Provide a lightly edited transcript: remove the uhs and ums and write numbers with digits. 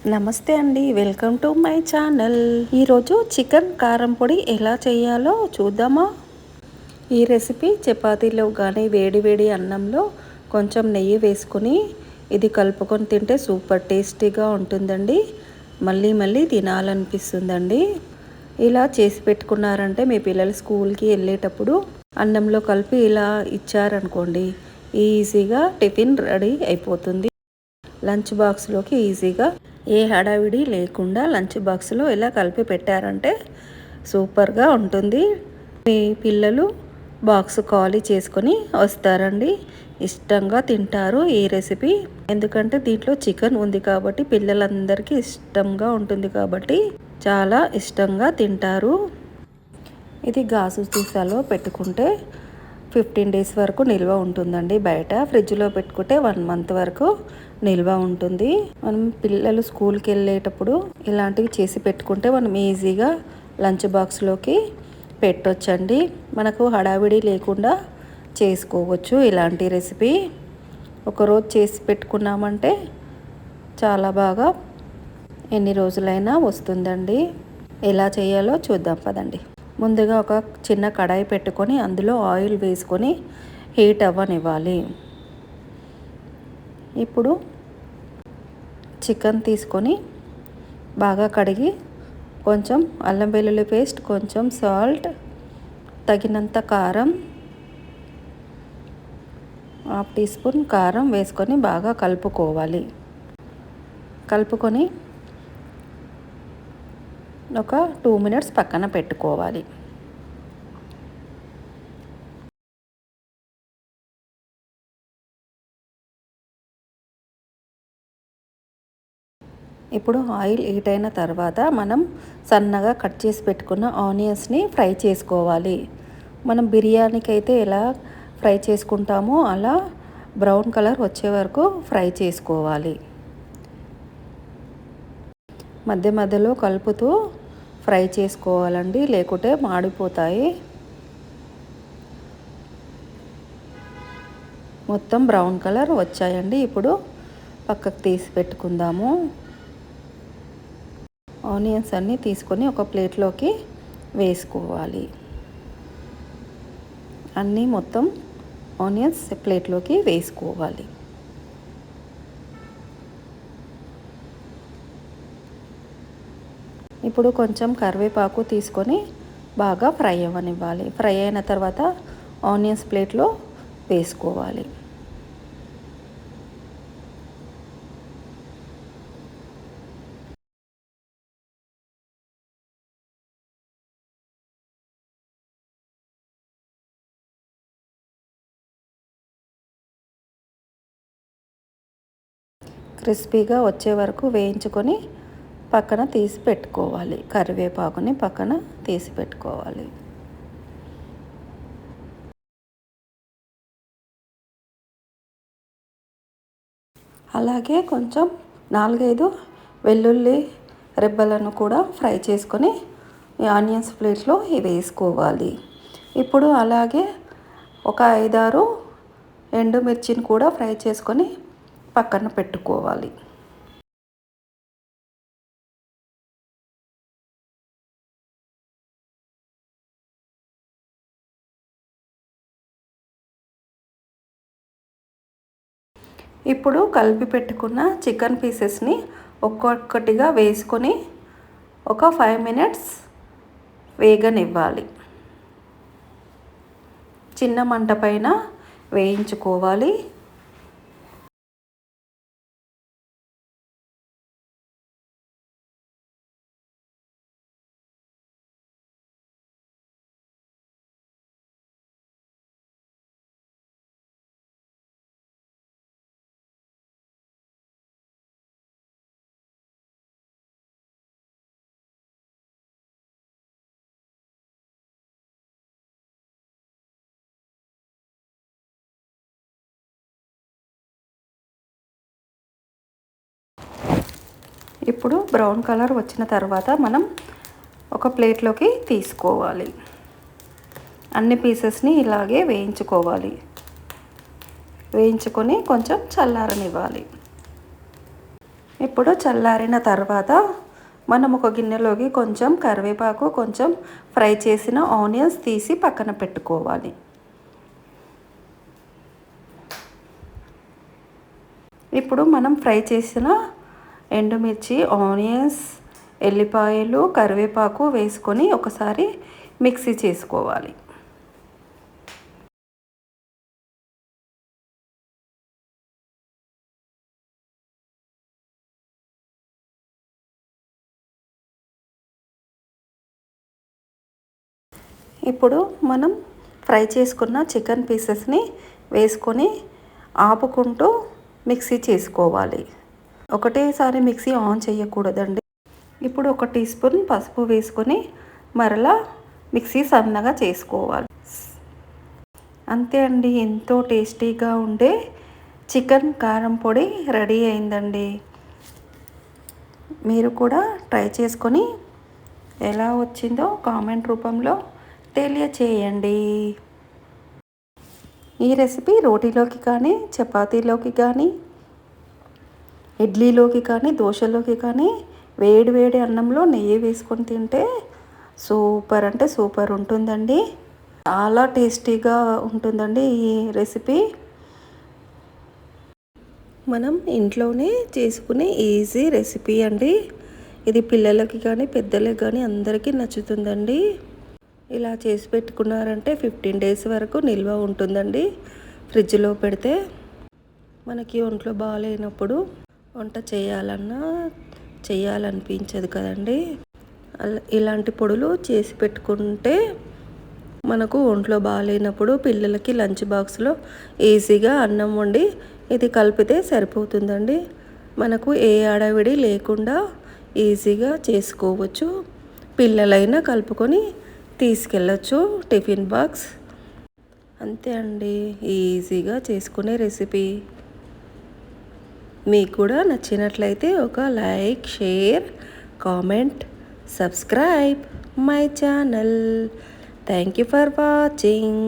నమస్తే అండి, welcome to my channel. ఈరోజు చికెన్ కారం పొడి ఎలా చేయాలో చూద్దామా. ఈ రెసిపీ చపాతీలో కానీ వేడి వేడి అన్నంలో కొంచెం నెయ్యి వేసుకొని ఇది కలుపుకొని తింటే సూపర్ టేస్టీగా ఉంటుందండి. మళ్ళీ మళ్ళీ తినాలనిపిస్తుందండి. ఇలా చేసి పెట్టుకున్నారంటే మీ పిల్లలు స్కూల్కి వెళ్ళేటప్పుడు అన్నంలో కలిపి ఇలా ఇచ్చారనుకోండి, ఈజీగా టిఫిన్ రెడీ అయిపోతుంది. లంచ్ బాక్స్లోకి ఈజీగా ఏ హడావిడి లేకుండా లంచ్ బాక్స్లో ఇలా కలిపి పెట్టారంటే సూపర్గా ఉంటుంది. మీ పిల్లలు బాక్స్ ఖాళీ చేసుకొని వస్తారండి. ఇష్టంగా తింటారు ఈ రెసిపీ. ఎందుకంటే దీంట్లో చికెన్ ఉంది కాబట్టి పిల్లలందరికీ ఇష్టంగా ఉంటుంది కాబట్టి చాలా ఇష్టంగా తింటారు. ఇది గాజు సీసాలో పెట్టుకుంటే 15 డేస్ వరకు నిల్వ ఉంటుందండి. బయట ఫ్రిడ్జ్లో పెట్టుకుంటే 1 మంత్ వరకు నిల్వ ఉంటుంది. మనం పిల్లలు స్కూల్కి వెళ్ళేటప్పుడు ఇలాంటివి చేసి పెట్టుకుంటే మనం ఈజీగా లంచ్ బాక్స్లోకి పెట్టొచ్చండి. మనకు హడావిడి లేకుండా చేసుకోవచ్చు ఇలాంటి రెసిపీ. ఒకరోజు చేసి పెట్టుకున్నామంటే చాలా బాగా ఎన్ని రోజులైనా వస్తుందండి. ఎలా చేయాలో చూద్దాం పదండి. ముందుగా ఒక చిన్న కడాయి పెట్టుకొని అందులో ఆయిల్ వేసుకొని హీట్ అవ్వనివ్వాలి. ఇప్పుడు చికెన్ తీసుకొని బాగా కడిగి కొంచెం అల్లం వెల్లుల్లి పేస్ట్, కొంచెం సాల్ట్, తగినంత కారం, 1/2 టీ స్పూన్ కారం వేసుకొని బాగా కలుపుకోవాలి. కలుపుకొని ఒక 2 మినిట్స్ పక్కన పెట్టుకోవాలి. ఇప్పుడు ఆయిల్ హీట్ అయిన తర్వాత మనం సన్నగా కట్ చేసి పెట్టుకున్న ఆనియన్స్ని ఫ్రై చేసుకోవాలి. మనం బిర్యానీకి అయితే ఎలా ఫ్రై చేసుకుంటామో అలా బ్రౌన్ కలర్ వచ్చే వరకు ఫ్రై చేసుకోవాలి. మధ్య మధ్యలో కలుపుతూ ఫ్రై చేసుకోవాలండి, లేకుంటే మాడిపోతాయి. మొత్తం బ్రౌన్ కలర్ వచ్చాయండి. ఇప్పుడు పక్కకు తీసి పెట్టుకుందాము. ఆనియన్స్ అన్నీ తీసుకొని ఒక ప్లేట్లోకి వేసుకోవాలి. అన్నీ మొత్తం ఆనియన్స్ ప్లేట్లోకి వేసుకోవాలి. ఇప్పుడు కొంచెం కరివేపాకు తీసుకొని బాగా ఫ్రై అవ్వనివ్వాలి. ఫ్రై అయిన తర్వాత ఆనియన్స్ ప్లేట్లో వేసుకోవాలి. క్రిస్పీగా వచ్చే వరకు వేయించుకొని పక్కన తీసి పెట్టుకోవాలి. కరివేపాకుని పక్కన తీసి పెట్టుకోవాలి. అలాగే కొంచెం 4-5 వెల్లుల్లి రెబ్బలను కూడా ఫ్రై చేసుకొని ఈ ఆనియన్స్ ప్లేట్లో వేసుకోవాలి. ఇప్పుడు అలాగే ఒక 5-6 ఎండుమిర్చిని కూడా ఫ్రై చేసుకొని పక్కన పెట్టుకోవాలి. ఇప్పుడు కలిపి పెట్టుకున్న చికెన్ పీసెస్ని ఒక్కొక్కటిగా వేసుకొని ఒక 5 మినిట్స్ వేగనివ్వాలి. చిన్న మంట పైన వేయించుకోవాలి. ఇప్పుడు బ్రౌన్ కలర్ వచ్చిన తర్వాత మనం ఒక ప్లేట్లోకి తీసుకోవాలి. అన్ని పీసెస్ని ఇలాగే వేయించుకోవాలి. వేయించుకొని కొంచెం చల్లారనివ్వాలి. ఇప్పుడు చల్లారిన తర్వాత మనం ఒక గిన్నెలోకి కొంచెం కరివేపాకు, కొంచెం ఫ్రై చేసిన ఆనియన్స్ తీసి పక్కన పెట్టుకోవాలి. ఇప్పుడు మనం ఫ్రై చేసిన ఎండుమిర్చి, ఆనియన్స్, ఎల్లిపాయలు, కరివేపాకు వేసుకొని ఒకసారి మిక్సీ చేసుకోవాలి. ఇప్పుడు మనం ఫ్రై చేసుకున్న చికెన్ పీసెస్ని వేసుకొని ఆపుకుంటూ మిక్సీ చేసుకోవాలి. ఒకటేసారి మిక్సీ ఆన్ చేయకూడదండి. ఇప్పుడు 1 టీ స్పూన్ పసుపు వేసుకొని మరలా మిక్సీ సన్నగా చేసుకోవాలి. అంతే అండి, ఎంతో టేస్టీగా ఉండే చికెన్ కారం పొడి రెడీ అయిందండి. మీరు కూడా ట్రై చేసుకొని ఎలా వచ్చిందో కామెంట్ రూపంలో తెలియచేయండి. ఈ రెసిపీ రోటీలోకి కానీ, చపాతీలోకి కానీ, ఇడ్లీలోకి కానీ, దోశలోకి కానీ, వేడి వేడి అన్నంలో నెయ్యి వేసుకొని తింటే సూపర్ అంటే సూపర్ ఉంటుందండి. చాలా టేస్టీగా ఉంటుందండి ఈ రెసిపీ. మనం ఇంట్లోనే చేసుకునే ఈజీ రెసిపీ అండి. ఇది పిల్లలకి కానీ, పెద్దలకి కానీ అందరికీ నచ్చుతుందండి. ఇలా చేసి పెట్టుకున్నారంటే 15 డేస్ వరకు నిల్వ ఉంటుందండి ఫ్రిడ్జ్లో పెడితే. మనకి ఒంట్లో బాగాలేనప్పుడు వంట చేయాలనిపించదు కదండి. ఇలాంటి పొడులు చేసి పెట్టుకుంటే మనకు ఒంట్లో బాగాలేనప్పుడు పిల్లలకి లంచ్ బాక్స్లో ఈజీగా అన్నం వండి ఇది కలిపితే సరిపోతుందండి. మనకు ఏ అడవిడి లేకుండా ఈజీగా చేసుకోవచ్చు. పిల్లలైనా కలుపుకొని తీసుకెళ్ళచ్చు టిఫిన్ బాక్స్. అంతే అండి, ఈజీగా చేసుకునే రెసిపీ. మీకు కూడా నచ్చినట్లయితే ఒక like, share, comment, subscribe my channel. Thank you for watching.